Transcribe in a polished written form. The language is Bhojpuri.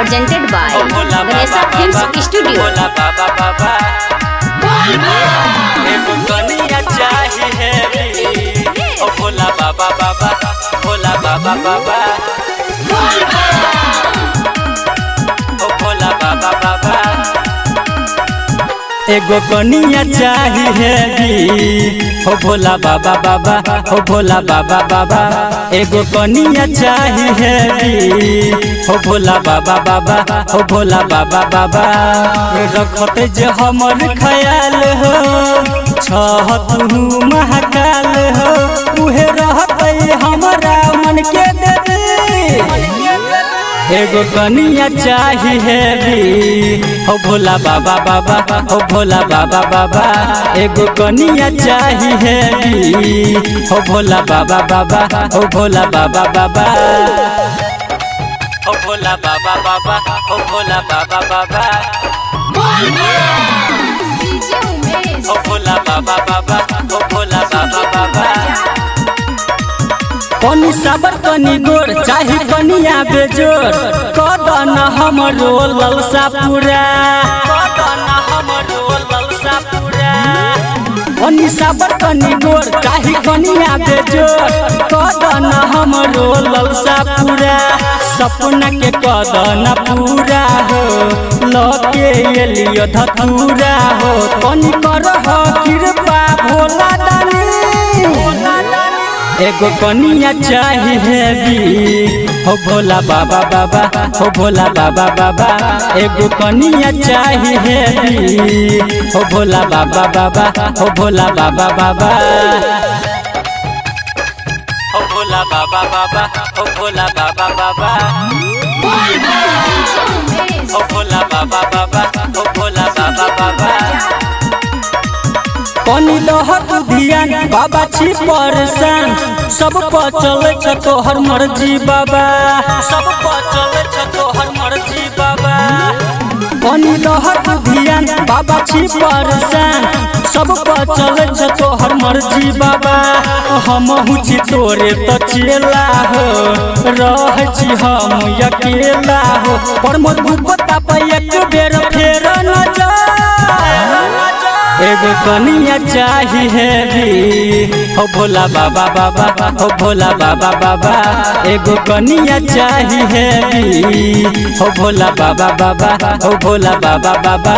presented by Ganesha Films Studio. Bhola बाबा बाबा एगो कनिया चाहिए ओ भोला बाबा बाबा भोला बाबा बाबा ओ भोला बाबा बाबा एगो कनिया चाहिए हो भोला बाबा बाबा हो भोला बाबा बाबा एगो कनिया चाहिए हो भोला बाबा बाबा हो भोला बाबा बाबा रखत जे हमर ख्याल हो छहतु महाकाल हो उहे रहते हमरा मन के दे एगो कनिया चाहिए हो भोला बाबा बाबा हो भोला बाबा बाबा एगो कनिया चाहिए हो भोला बाबा बाबा हो भोला बाबा बाबा हो भोला बाबा बाबा हो भोला बाबा बाबा हो भोला बाबा बाबा हो भोला बाबा बाबा कनी साबर कनी गोर चाही कनिया बेजोर कदन हमरो ललसा पूरा कदन हमरो ललसा पूरा कनी साबर कनी गोर चाही कनिया बेजोर कदन हमरो ललसा पूरा सपना के कदन पूरा हो लके एलियो धतूरा हो कनी करह कृपा भोला दानी एगो कनिया चाहिए हो भोला बाबा बाबा हो भोला बाबा बाबा एगो कनिया चाहिए हो भोला बाबा बाबा हो भोला बाबा बाबा हो भोला बाबा बाबा हो भोला बाबा बाबा हो भोला बाबा बाबा हो भोला बाबा बाबा कनी लहर ध्यान बाबा छी परेशान सब पर चले छ तोहर मर्जी बाबा सब पर चले छ तोहर मर्जी बाबा कनी लहर ध्यान बाबा छी परेशान सब पर चले छ तोहर मर्जी बाबा हम हुची तोरे त चेला हो रह छी हम अकेला हो पर मोर भूपता पे एक बेर फेर नजर एगो कनिया चाहिए हो भोला बाबा बाबा हो भोला बाबा बाबा एगो कनिया चाहिए हो भोला बाबा बाबा हो भोला बाबा बाबा।